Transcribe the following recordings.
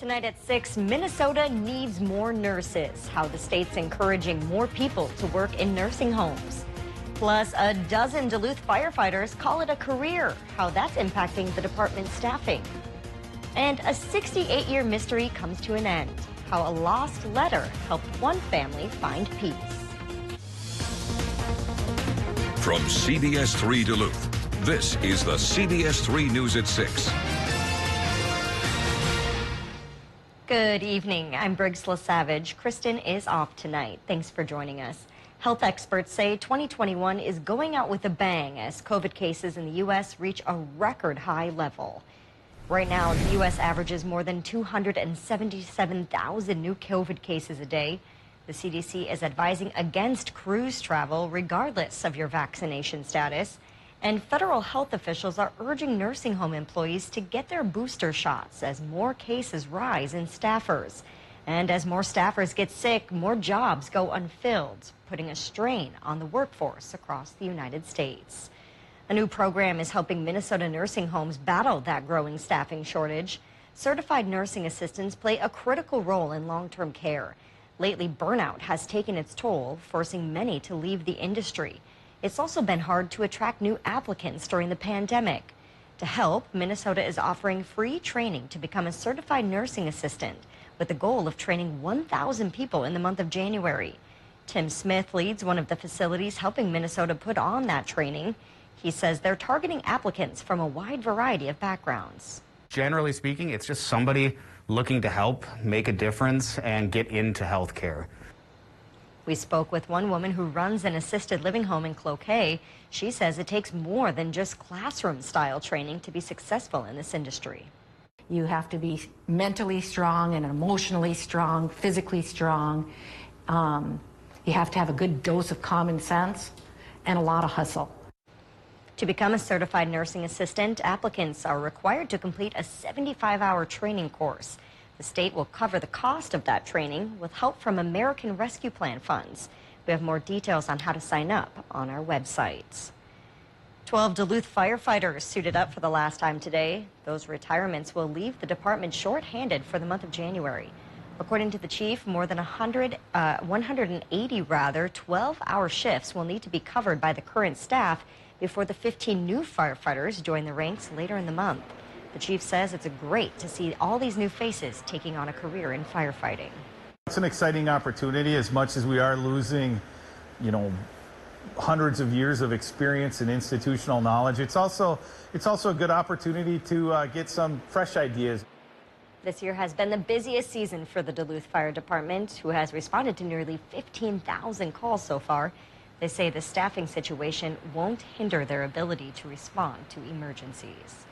Tonight at 6, Minnesota needs more nurses. How the state's encouraging more people to work in nursing homes. Plus, a dozen Duluth firefighters call it a career. How that's impacting the department's staffing. And a 68-year mystery comes to an end. How a lost letter helped one family find peace. From CBS3 Duluth, this is the CBS3 News at 6. Good evening. I'm Briggs LaSavage. Kristen is off tonight. Thanks for joining us. Health experts say 2021 is going out with a bang as COVID cases in the U.S. reach a record high level. Right now, the U.S. averages more than 277,000 new COVID cases a day. The CDC is advising against cruise travel regardless of your vaccination status. And federal health officials are urging nursing home employees to get their booster shots as more cases rise in staffers. And as more staffers get sick, more jobs go unfilled, putting a strain on the workforce across the United States. A new program is helping Minnesota nursing homes battle that growing staffing shortage. Certified nursing assistants play a critical role in long-term care. Lately, burnout has taken its toll, forcing many to leave the industry. It's also been hard to attract new applicants during the pandemic. To help, Minnesota is offering free training to become a certified nursing assistant with the goal of training 1,000 people in the month of January. Tim Smith leads one of the facilities helping Minnesota put on that training. He says they're targeting applicants from a wide variety of backgrounds. Generally speaking, it's just somebody looking to help, make a difference, and get into healthcare. We spoke with one woman who runs an assisted living home in Cloquet. She says it takes more than just classroom-style training to be successful in this industry. You have to be mentally strong and emotionally strong, physically strong. You have to have a good dose of common sense and a lot of hustle. To become a certified nursing assistant, applicants are required to complete a 75-hour training course. The state will cover the cost of that training with help from American Rescue Plan funds. We have more details on how to sign up on our website. 12 Duluth firefighters suited up for the last time today. Those retirements will leave the department short-handed for the month of January. According to the chief, more than 180 12-hour shifts will need to be covered by the current staff before the 15 new firefighters join the ranks later in the month. The chief says it's great to see all these new faces taking on a career in firefighting. It's an exciting opportunity. As much as we are losing, hundreds of years of experience and institutional knowledge, it's also a good opportunity to get some fresh ideas. This year has been the busiest season for the Duluth Fire Department, who has responded to nearly 15,000 calls so far. They say the staffing situation won't hinder their ability to respond to emergencies.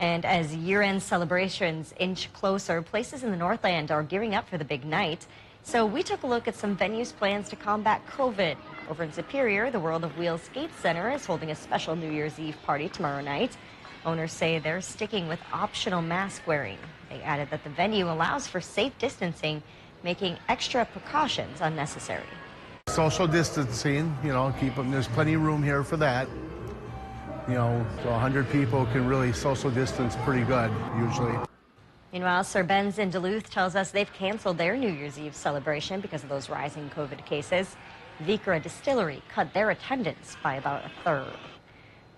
And as year-end celebrations inch closer, places in the Northland are gearing up for the big night. So we took a look at some venues' plans to combat COVID. Over in Superior, the World of Wheels Skate Center is holding a special New Year's Eve party tomorrow night. Owners say they're sticking with optional mask wearing. They added that the venue allows for safe distancing, making extra precautions unnecessary. Social distancing, keep them. There's plenty of room here for that. So 100 people can really social distance pretty good, usually. Meanwhile, Sir Ben's in Duluth tells us they've canceled their New Year's Eve celebration because of those rising COVID cases. Vikra Distillery cut their attendance by about a third.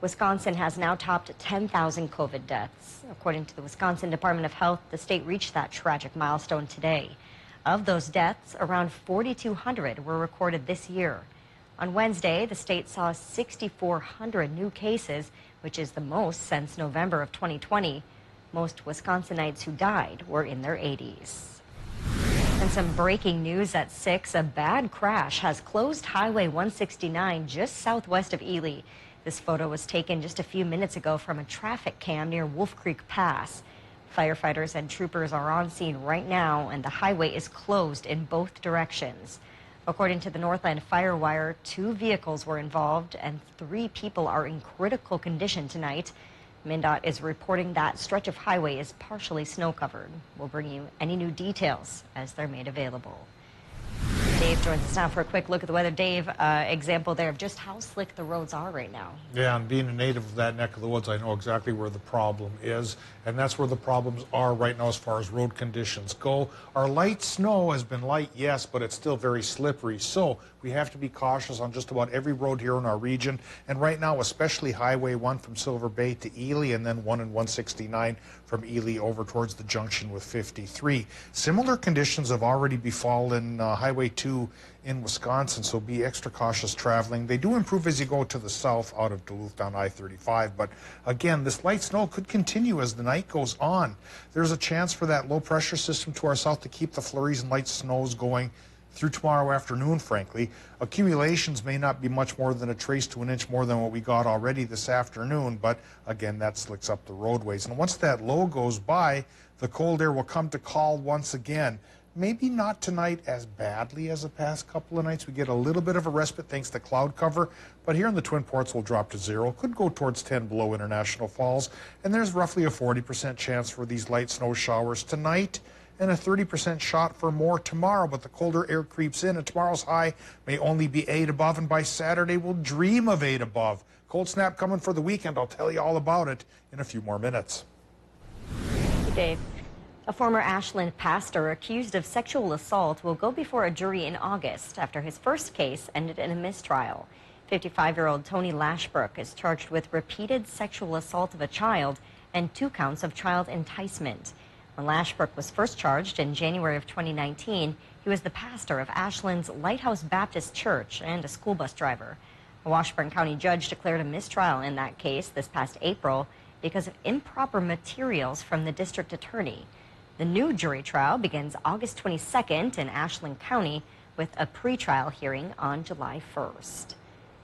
Wisconsin has now topped 10,000 COVID deaths. According to the Wisconsin Department of Health, the state reached that tragic milestone today. Of those deaths, around 4,200 were recorded this year. On Wednesday, the state saw 6,400 new cases, which is the most since November of 2020. Most Wisconsinites who died were in their 80s. And some breaking news at 6. A bad crash has closed Highway 169 just southwest of Ely. This photo was taken just a few minutes ago from a traffic cam near Wolf Creek Pass. Firefighters and troopers are on scene right now, and the highway is closed in both directions. According to the Northland Fire Wire, 2 vehicles were involved and 3 people are in critical condition tonight. MnDOT is reporting that stretch of highway is partially snow covered. We'll bring you any new details as they're made available. Dave joins us now for a quick look at the weather. Dave, example there of just how slick the roads are right now. Yeah, and being a native of that neck of the woods, I know exactly where the problem is, and that's where the problems are right now as far as road conditions go. Our light snow has been light, yes, but it's still very slippery, so we have to be cautious on just about every road here in our region, and right now, especially Highway 1 from Silver Bay to Ely, and then 1 and 169 from Ely over towards the junction with 53. Similar conditions have already befallen Highway 2 in Wisconsin, so be extra cautious traveling. They do improve as you go to the south out of Duluth down I-35, but again, this light snow could continue as the night goes on. There's a chance for that low pressure system to our south to keep the flurries and light snows going through tomorrow afternoon, frankly. Accumulations may not be much more than a trace to an inch more than what we got already this afternoon, but again, that slicks up the roadways. And once that low goes by, the cold air will come to call once again. Maybe not tonight as badly as the past couple of nights. We get a little bit of a respite thanks to cloud cover, but here in the Twin Ports will drop to 0. Could go towards 10 below International Falls, and there's roughly a 40% chance for these light snow showers tonight and a 30% shot for more tomorrow, but the colder air creeps in, and tomorrow's high may only be 8 above, and by Saturday we'll dream of 8 above. Cold snap coming for the weekend. I'll tell you all about it in a few more minutes. Thank you, Dave. A former Ashland pastor accused of sexual assault will go before a jury in August after his first case ended in a mistrial. 55-year-old Tony Lashbrook is charged with repeated sexual assault of a child and 2 counts of child enticement. When Lashbrook was first charged in January of 2019, he was the pastor of Ashland's Lighthouse Baptist Church and a school bus driver. A Washburn County judge declared a mistrial in that case this past April because of improper materials from the district attorney. The new jury trial begins August 22nd in Ashland County with a pretrial hearing on July 1st.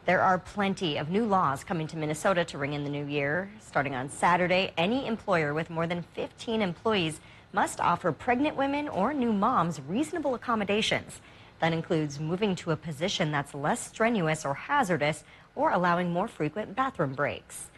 There are plenty of new laws coming to Minnesota to ring in the new year. Starting on Saturday, any employer with more than 15 employees must offer pregnant women or new moms reasonable accommodations. That includes moving to a position that's less strenuous or hazardous or allowing more frequent bathroom breaks.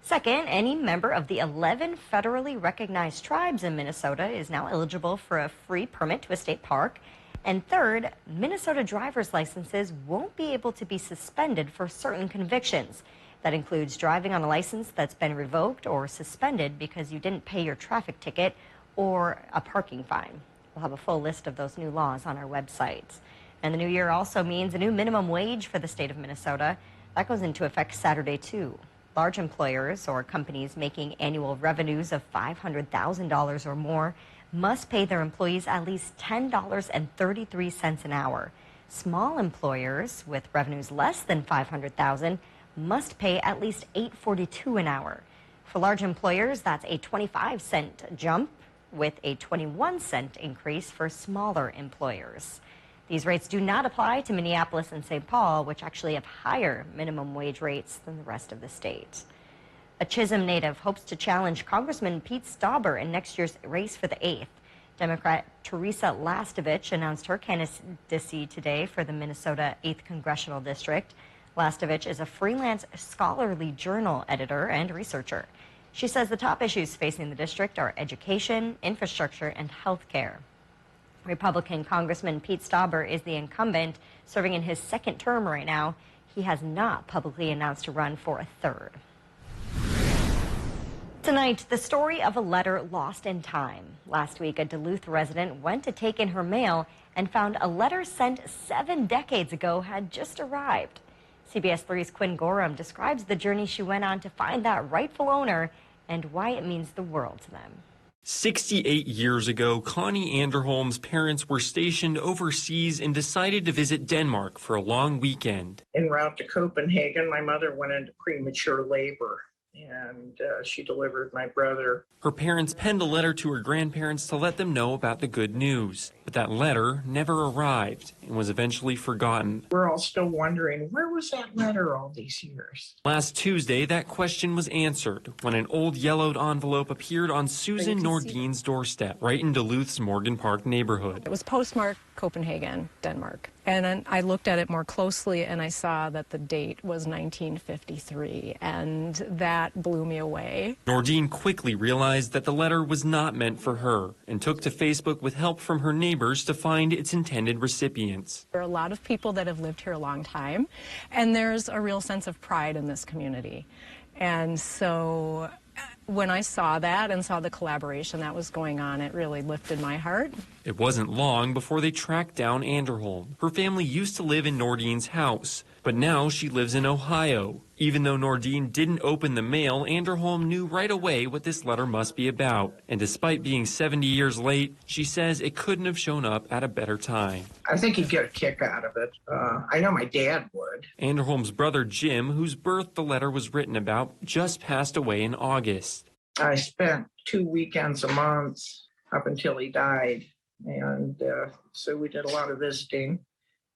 Second, any member of the 11 federally recognized tribes in Minnesota is now eligible for a free permit to a state park. And third, Minnesota driver's licenses won't be able to be suspended for certain convictions. That includes driving on a license that's been revoked or suspended because you didn't pay your traffic ticket or a parking fine. We'll have a full list of those new laws on our website. And the new year also means a new minimum wage for the state of Minnesota. That goes into effect Saturday, too. Large employers or companies making annual revenues of $500,000 or more must pay their employees at least $10.33 an hour. Small employers with revenues less than $500,000 must pay at least $8.42 an hour. For large employers, that's a 25-cent jump with a 21-cent increase for smaller employers. These rates do not apply to Minneapolis and St. Paul, which actually have higher minimum wage rates than the rest of the state. A Chisholm native hopes to challenge Congressman Pete Stauber in next year's race for the 8th. Democrat Teresa Lastovich announced her candidacy today for the Minnesota 8th Congressional District. Lastovich is a freelance scholarly journal editor and researcher. She says the top issues facing the district are education, infrastructure, and health care. Republican Congressman Pete Stauber is the incumbent, serving in his 2nd term right now. He has not publicly announced a run for a 3rd. Tonight, the story of a letter lost in time. Last week, a Duluth resident went to take in her mail and found a letter sent 7 decades ago had just arrived. CBS3's Quinn Gorham describes the journey she went on to find that rightful owner and why it means the world to them. 68 years ago, Connie Anderholm's parents were stationed overseas and decided to visit Denmark for a long weekend. En route to Copenhagen, my mother went into premature labor, and she delivered my brother. Her parents penned a letter to her grandparents to let them know about the good news. But that letter never arrived and was eventually forgotten. We're all still wondering, where was that letter all these years? Last Tuesday, that question was answered when an old yellowed envelope appeared on Susan Nordin's doorstep, right in Duluth's Morgan Park neighborhood. It was postmarked Copenhagen, Denmark. And then I looked at it more closely and I saw that the date was 1953, and that blew me away. Nordin quickly realized that the letter was not meant for her and took to Facebook with help from her neighbors to find its intended recipient. residents. There are a lot of people that have lived here a long time, and there's a real sense of pride in this community. And so when I saw that and saw the collaboration that was going on, it really lifted my heart. It wasn't long before they tracked down Anderholm. Her family used to live in Nordine's house, but now she lives in Ohio. Even though Nordine didn't open the mail, Anderholm knew right away what this letter must be about. And despite being 70 years late, she says it couldn't have shown up at a better time. I think he'd get a kick out of it. I know my dad would. Anderholm's brother Jim, whose birth the letter was written about, just passed away in August. I spent 2 weekends a month up until he died. And so we did a lot of visiting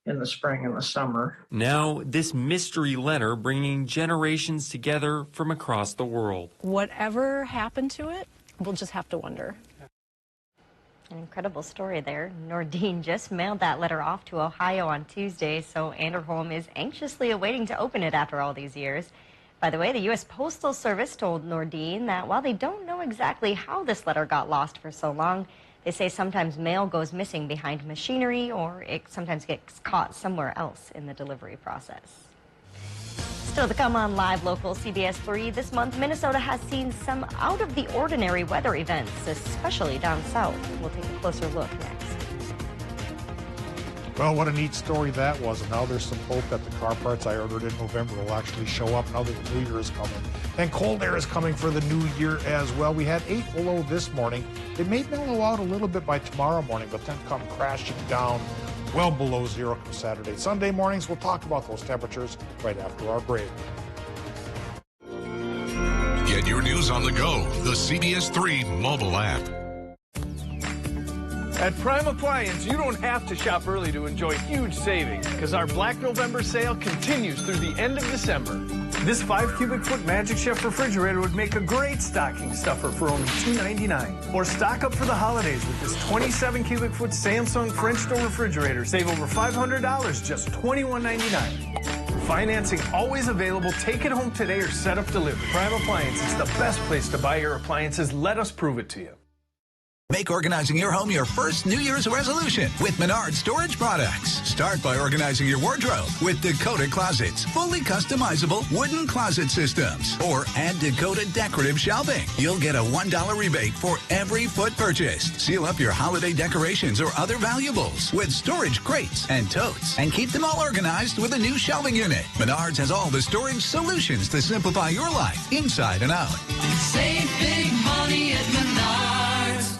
in the spring and the summer. Now, this mystery letter bringing generations together from across the world. Whatever happened to it, we'll just have to wonder. An incredible story there. Nordine just mailed that letter off to Ohio on Tuesday, so Anderholm is anxiously awaiting to open it after all these years. By the way, the U.S. Postal Service told Nordine that while they don't know exactly how this letter got lost for so long, they say sometimes mail goes missing behind machinery or it sometimes gets caught somewhere else in the delivery process. Still to come on Live Local CBS3, this month Minnesota has seen some out-of-the-ordinary weather events, especially down south. We'll take a closer look next. Well, what a neat story that was. And now there's some hope that the car parts I ordered in November will actually show up now that the new year is coming. And cold air is coming for the new year as well. We had 8 below this morning. It may mellow out a little bit by tomorrow morning, but then come crashing down well below zero come Saturday. Sunday mornings, we'll talk about those temperatures right after our break. Get your news on the go. The CBS3 mobile app. At Prime Appliance, you don't have to shop early to enjoy huge savings because our Black November sale continues through the end of December. This 5 cubic foot Magic Chef refrigerator would make a great stocking stuffer for only $2.99. Or stock up for the holidays with this 27 cubic foot Samsung French door refrigerator. Save over $500, just $21.99. Financing always available. Take it home today or set up delivery. Prime Appliance is the best place to buy your appliances. Let us prove it to you. Make organizing your home your first New Year's resolution with Menards storage products. Start by organizing your wardrobe with Dakota Closets, fully customizable wooden closet systems. Or add Dakota decorative shelving. You'll get a $1 rebate for every foot purchased. Seal up your holiday decorations or other valuables with storage crates and totes. And keep them all organized with a new shelving unit. Menards has all the storage solutions to simplify your life inside and out. Save big money at Menards.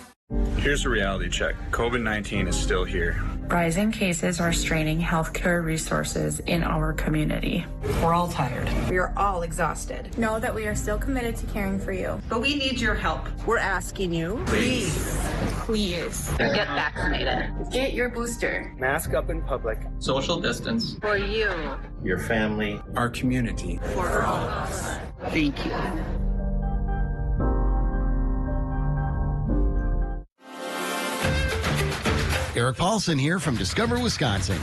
Here's a reality check. COVID-19 is still here. Rising cases are straining healthcare resources in our community. We're all tired. We are all exhausted. Know that we are still committed to caring for you. But we need your help. We're asking you, please, get vaccinated. Get your booster. Mask up in public. Social distance. For you. Your family. Our community. For all of us. Thank you. Eric Paulson here from Discover Wisconsin.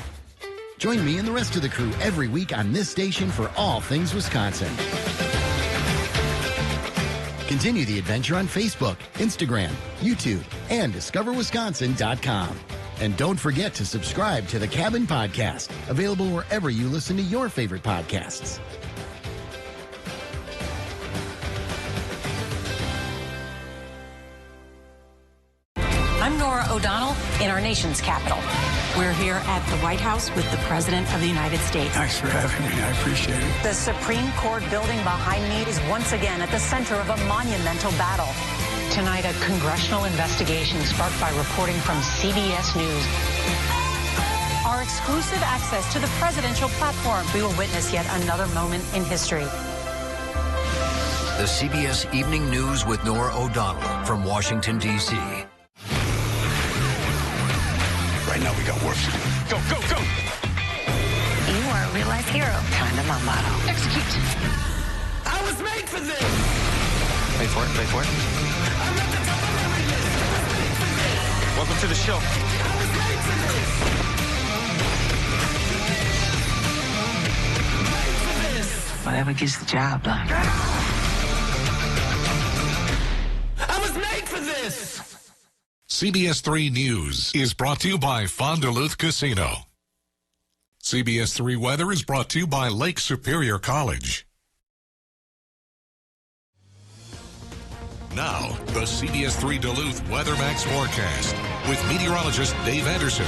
Join me and the rest of the crew every week on this station for all things Wisconsin. Continue the adventure on Facebook, Instagram, YouTube, and discoverwisconsin.com. And don't forget to subscribe to the Cabin Podcast, available wherever you listen to your favorite podcasts. I'm Nora O'Donnell in our nation's capital. We're here at the White House with the President of the United States. Thanks for having me. I appreciate it. The Supreme Court building behind me is once again at the center of a monumental battle. Tonight, a congressional investigation sparked by reporting from CBS News. Our exclusive access to the presidential platform. We will witness yet another moment in history. The CBS Evening News with Nora O'Donnell from Washington, D.C. Right now we got work to do. Go, go, go! You are a real-life hero. Kind of my motto. Execute. I was made for this! Wait for it, wait for it. Welcome to the show. I was made for this! Whatever gets the job done. I was made for this! CBS3 News is brought to you by Duluth Casino. CBS 3 weather is brought to you by Lake Superior College. Now, the CBS 3 Duluth Weather Max forecast with meteorologist Dave Anderson.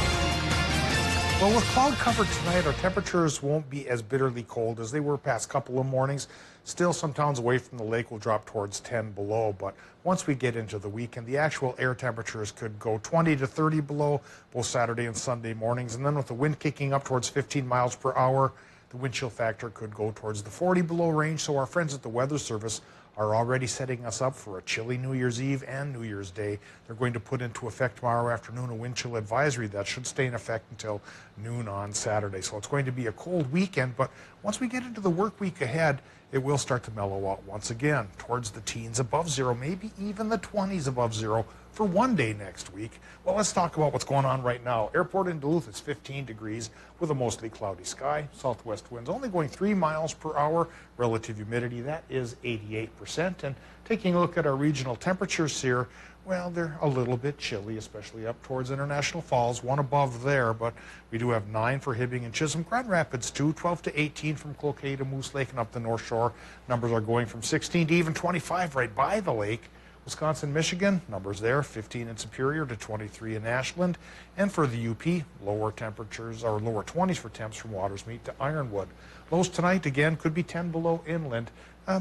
Well, with cloud cover tonight, our temperatures won't be as bitterly cold as they were past couple of mornings. Still, some towns away from the lake will drop towards 10 below, but once we get into the weekend, the actual air temperatures could go 20 to 30 below both Saturday and Sunday mornings, and then with the wind kicking up towards 15 miles per hour, the wind chill factor could go towards the 40 below range, so our friends at the Weather Service are already setting us up for a chilly New Year's Eve and New Year's Day. They're going to put into effect tomorrow afternoon a wind chill advisory that should stay in effect until noon on Saturday. So it's going to be a cold weekend, but once we get into the work week ahead, it will start to mellow out once again towards the teens above zero, maybe even the 20s above zero for one day next week. Well, let's talk about what's going on right now. Airport in Duluth is 15 degrees with a mostly cloudy sky. Southwest winds only going 3 miles per hour. Relative humidity, that is 88%. And taking a look at our regional temperatures here, well, they're a little bit chilly, especially up towards International Falls, one above there, but we do have 9 for Hibbing and Chisholm. Grand Rapids, 12 to 18 from Cloquet to Moose Lake and up the North Shore. Numbers are going from 16 to even 25 right by the lake. Wisconsin, Michigan, numbers there, 15 in Superior to 23 in Ashland. And for the UP, lower temperatures, or lower 20s for temps from Watersmeet to Ironwood. Lows tonight, again, could be 10 below inland,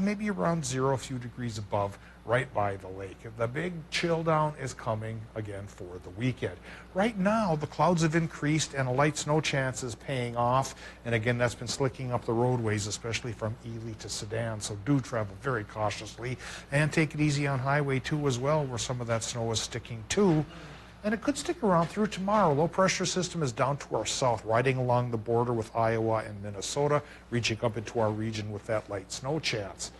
maybe around 0, a few degrees above, right by the lake. The big chill down is coming again for the weekend. Right now, the clouds have increased and a light snow chance is paying off. And again, that's been slicking up the roadways, especially from Ely to Sedan. So do travel very cautiously and take it easy on Highway 2 as well, where some of that snow is sticking too. And it could stick around through tomorrow. Low pressure system is down to our south, riding along the border with Iowa and Minnesota, reaching up into our region with that light snow chance.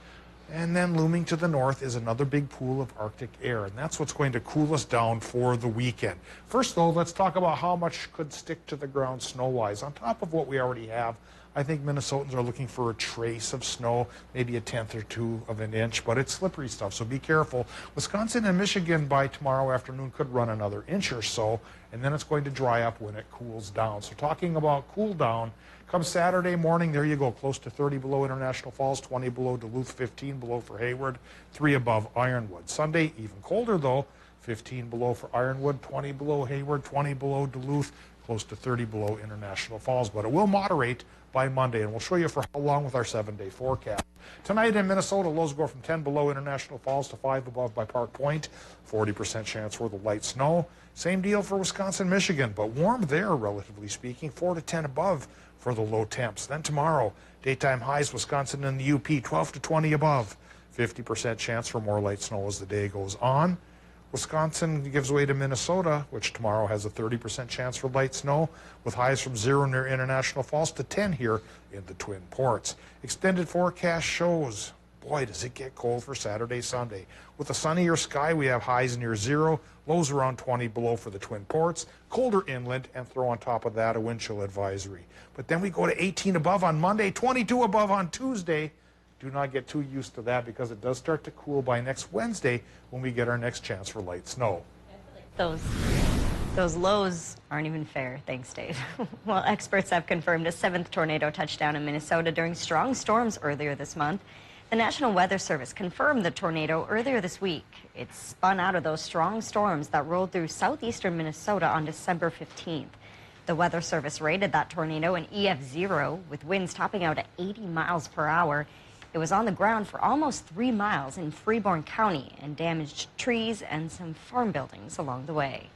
And then looming to the north is another big pool of Arctic air, and that's what's going to cool us down for the weekend. First, though, let's talk about how much could stick to the ground snow-wise. On top of what we already have, I think Minnesotans are looking for a trace of snow, maybe a 1/10 or 2 of an inch, but it's slippery stuff, so be careful. Wisconsin and Michigan by tomorrow afternoon could run another inch or so, and then it's going to dry up when it cools down. So talking about cool down, come Saturday morning, there you go, close to 30 below International Falls, 20 below Duluth, 15 below for Hayward, 3 above Ironwood. Sunday, even colder though, 15 below for Ironwood, 20 below Hayward, 20 below Duluth, close to 30 below International Falls. But it will moderate by Monday, and we'll show you for how long with our 7-day forecast. Tonight in Minnesota, lows go from 10 below International Falls to 5 above by Park Point, 40% chance for the light snow. Same deal for Wisconsin, Michigan, but warm there, relatively speaking, 4 to 10 above for the low temps. Then tomorrow, daytime highs, Wisconsin and the UP, 12 to 20 above. 50% chance for more light snow as the day goes on. Wisconsin gives way to Minnesota, which tomorrow has a 30% chance for light snow, with highs from 0 near International Falls to 10 here in the Twin Ports. Extended forecast shows, boy, does it get cold for Saturday, Sunday. With a sunnier sky, we have highs near 0, lows around 20 below for the Twin Ports, colder inland, and throw on top of that a wind chill advisory. But then we go to 18 above on Monday, 22 above on Tuesday. Do not get too used to that because it does start to cool by next Wednesday when we get our next chance for light snow. Those lows aren't even fair. Thanks, Dave. Well, experts have confirmed a 7th tornado touchdown in Minnesota during strong storms earlier this month. The National Weather Service confirmed the tornado earlier this week. It spun out of those strong storms that rolled through southeastern Minnesota on December 15th. The Weather Service rated that tornado an EF0 with winds topping out at 80 miles per hour. It was on the ground for almost 3 miles in Freeborn County and damaged trees and some farm buildings along the way.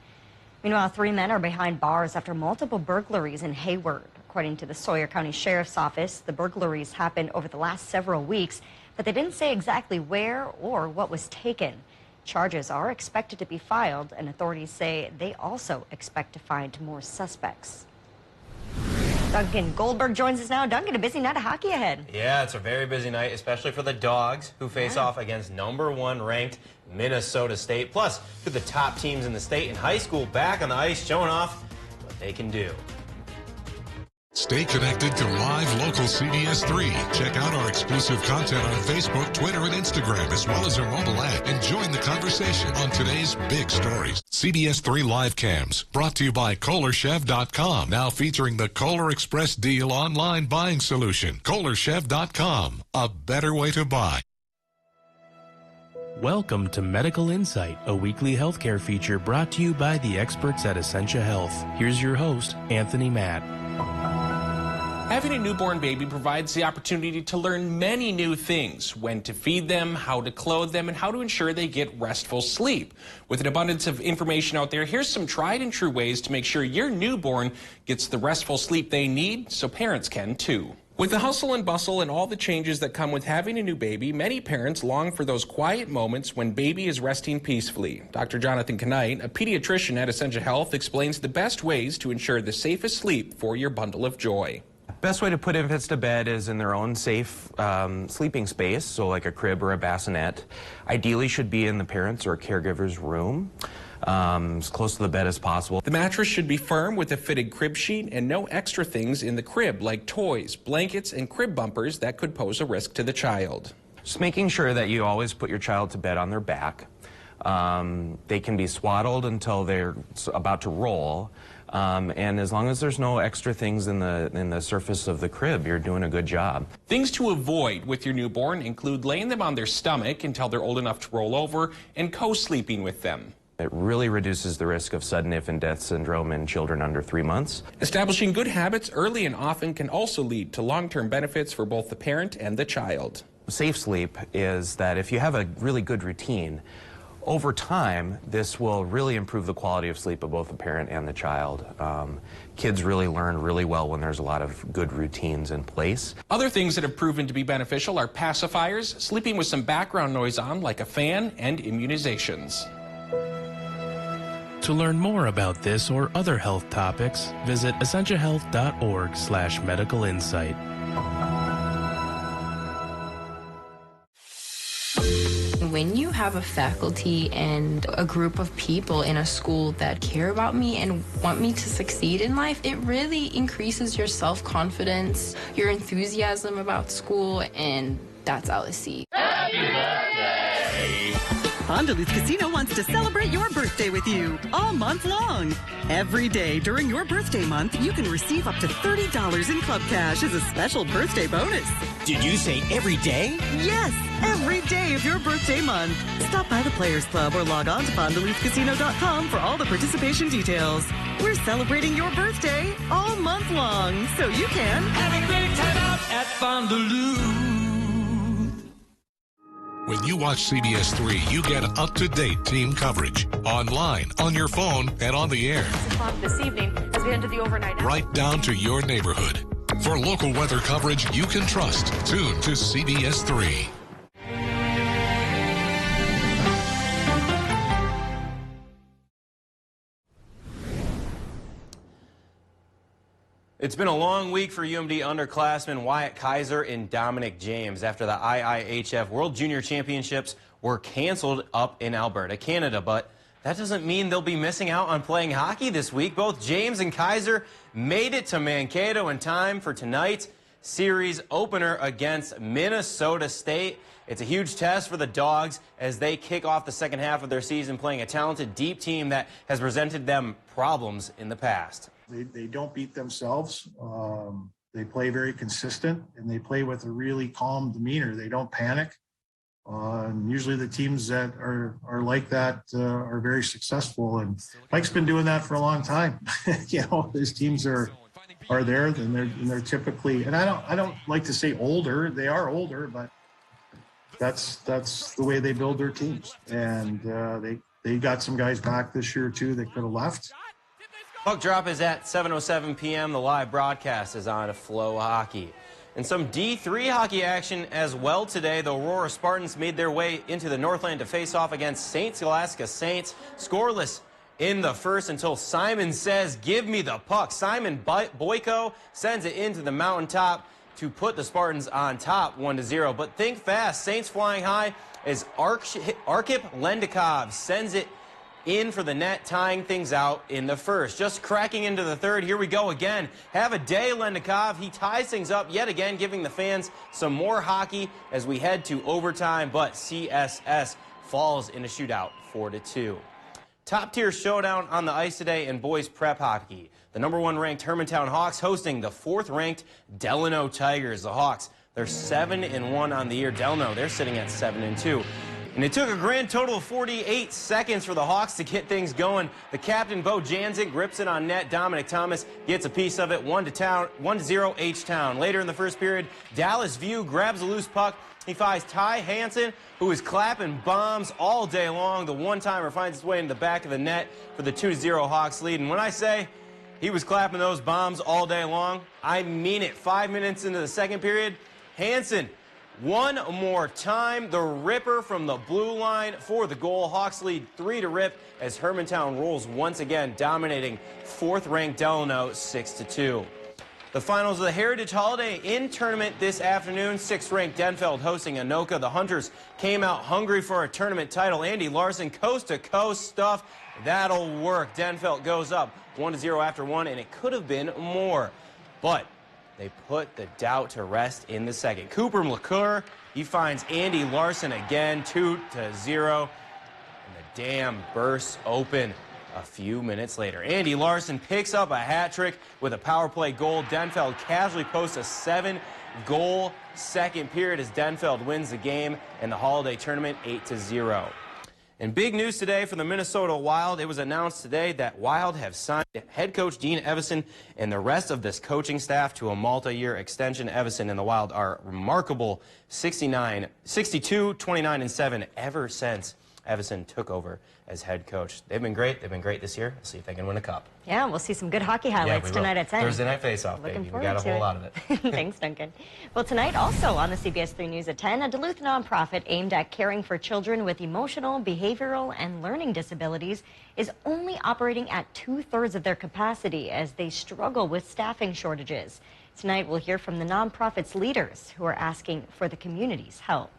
Meanwhile, 3 men are behind bars after multiple burglaries in Hayward. According to the Sawyer County Sheriff's Office, the burglaries happened over the last several weeks, but they didn't say exactly where or what was taken. Charges are expected to be filed, and authorities say they also expect to find more suspects. Duncan Goldberg joins us now. Duncan, a busy night of hockey ahead. Yeah, it's a very busy night, especially for the Dogs, who face off against #1 ranked Minnesota State. Plus, two of the top teams in the state in high school back on the ice, showing off what they can do. Stay connected to live local CBS3. Check out our exclusive content on Facebook, Twitter, and Instagram, as well as our mobile app, and join the conversation on today's big stories. CBS3 Live Cams, brought to you by KohlerChef.com, now featuring the Kohler Express Deal online buying solution. KohlerChef.com, a better way to buy. Welcome to Medical Insight, a weekly healthcare feature brought to you by the experts at Essentia Health. Here's your host, Anthony Matt. Having a newborn baby provides the opportunity to learn many new things: when to feed them, how to clothe them, and how to ensure they get restful sleep. With an abundance of information out there, here's some tried and true ways to make sure your newborn gets the restful sleep they need, so parents can too. With the hustle and bustle and all the changes that come with having a new baby, many parents long for those quiet moments when baby is resting peacefully. Dr. Jonathan Knight, a pediatrician at Essentia Health, explains the best ways to ensure the safest sleep for your bundle of joy. Best way to put infants to bed is in their own safe sleeping space, so like a crib or a bassinet. Ideally should be in the parent's or caregiver's room, as close to the bed as possible. The mattress should be firm with a fitted crib sheet and no extra things in the crib like toys, blankets, and crib bumpers that could pose a risk to the child. Just making sure that you always put your child to bed on their back. They can be swaddled until they're about to roll. And as long as there's no extra things in the surface of the crib, you're doing a good job. Things to avoid with your newborn include laying them on their stomach until they're old enough to roll over and co-sleeping with them. It really reduces the risk of sudden infant death syndrome in children under 3 months. Establishing good habits early and often can also lead to long-term benefits for both the parent and the child. Safe sleep is that if you have a really good routine, over time, this will really improve the quality of sleep of both the parent and the child. Kids really learn really well when there's a lot of good routines in place. Other things that have proven to be beneficial are pacifiers, sleeping with some background noise on like a fan, and immunizations. To learn more about this or other health topics, visit essentiahealth.org/medical insight. When you have a faculty and a group of people in a school that care about me and want me to succeed in life, it really increases your self-confidence, your enthusiasm about school, and that's LSC. Happy birthday! Duluth Casino wants to celebrate your birthday with you all month long. Every day during your birthday month, you can receive up to $30 in club cash as a special birthday bonus. Did you say every day? Yes, every day of your birthday month. Stop by the Players Club or log on to FondDuluthCasino.com for all the participation details. We're celebrating your birthday all month long, so you can have a great time out at Duluth. When you watch CBS3, you get up-to-date team coverage. Online, on your phone, and on the air. 6 o'clock this evening as we enter the overnight. Right down to your neighborhood. For local weather coverage you can trust, tune to CBS3. It's been a long week for UMD underclassmen Wyatt Kaiser and Dominic James after the IIHF World Junior Championships were canceled up in Alberta, Canada. But that doesn't mean they'll be missing out on playing hockey this week. Both James and Kaiser made it to Mankato in time for tonight's series opener against Minnesota State. It's a huge test for the Dogs as they kick off the second half of their season playing a talented, deep team that has presented them problems in the past. They don't beat themselves. They play very consistent, and they play with a really calm demeanor. They don't panic. Usually the teams that are like that are very successful, and Mike's been doing that for a long time. You know, his teams are there, and they're typically, and I don't like to say older. They are older, but that's the way they build their teams. And they got some guys back this year too that could have left. Puck drop is at 7:07 p.m. The live broadcast is on Flow Hockey. And some D3 hockey action as well today. The Aurora Spartans made their way into the Northland to face off against St. Scholastica Saints. Scoreless in the first until Simon says, "Give me the puck." Simon Boyko sends it into the mountaintop to put the Spartans on top 1-0. But think fast. Saints flying high as Arkip Lendikov sends it in for the net, tying things out in the first. Just cracking into the third, here we go again. Have a day, Lendikov. He ties things up yet again, giving the fans some more hockey as we head to overtime, but CSS falls in a shootout 4-2. Top-tier showdown on the ice today in boys prep hockey. The #1 ranked Hermantown Hawks hosting the 4th ranked Delano Tigers. The Hawks, they're 7-1 on the year. Delano, they're sitting at 7-2. And it took a grand total of 48 seconds for the Hawks to get things going. The captain, Bo Janzik, grips it on net. Dominic Thomas gets a piece of it. 1-0 H-Town. Later in the first period, Dallas View grabs a loose puck. He finds Ty Hansen, who is clapping bombs all day long. The one-timer finds its way into the back of the net for the 2-0 Hawks lead. And when I say he was clapping those bombs all day long, I mean it. 5 minutes into the second period, Hansen, one more time, the ripper from the blue line for the goal. Hawks lead 3-0 as Hermantown rolls once again, dominating 4th-ranked Delano 6-2. The finals of the Heritage Holiday Inn tournament this afternoon. 6th-ranked Denfeld hosting Anoka. The Hunters came out hungry for a tournament title. Andy Larson, coast-to-coast stuff. That'll work. Denfeld goes up 1-0 after 1, and it could have been more. But they put the doubt to rest in the second. Cooper McClure, he finds Andy Larson again, 2-0. And the dam bursts open a few minutes later. Andy Larson picks up a hat trick with a power play goal. Denfeld casually posts a 7-goal second period as Denfeld wins the game and the holiday tournament 8-0. And big news today for the Minnesota Wild. It was announced today that Wild have signed head coach Dean Evason and the rest of this coaching staff to a multi-year extension. Evason and the Wild are remarkable 62, 29, and 7 ever since Evason took over as head coach. They've been great. They've been great this year. Let's see if they can win a cup. Yeah, we'll see some good hockey highlights tonight at 10. Thursday night face-off, baby. We got a whole lot of it. Thanks, Duncan. Well, tonight also on the CBS3 News at 10, a Duluth nonprofit aimed at caring for children with emotional, behavioral, and learning disabilities is only operating at 2/3 of their capacity as they struggle with staffing shortages. Tonight, we'll hear from the nonprofit's leaders who are asking for the community's help.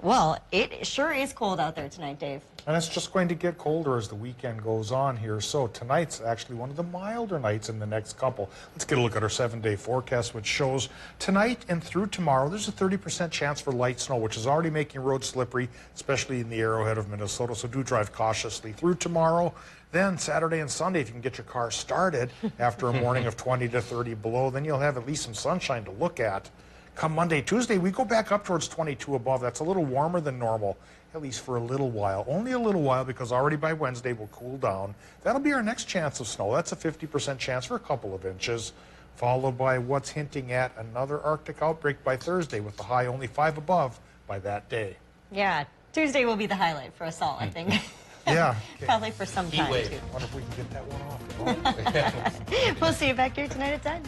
Well, it sure is cold out there tonight, Dave. And it's just going to get colder as the weekend goes on here. So tonight's actually one of the milder nights in the next couple. Let's get a look at our 7-day forecast, which shows tonight and through tomorrow, there's a 30% chance for light snow, which is already making roads slippery, especially in the arrowhead of Minnesota. So do drive cautiously through tomorrow. Then Saturday and Sunday, if you can get your car started after a morning of 20 to 30 below, then you'll have at least some sunshine to look at. Come Monday, Tuesday, we go back up towards 22 above. That's a little warmer than normal, at least for a little while. Only a little while, because already by Wednesday we'll cool down. That'll be our next chance of snow. That's a 50% chance for a couple of inches, followed by what's hinting at another Arctic outbreak by Thursday, with the high only 5 above by that day. Yeah, Tuesday will be the highlight for us all, I think. Yeah. Okay. Probably for some time, too. I wonder if we can get that one off. We'll see you back here tonight at 10.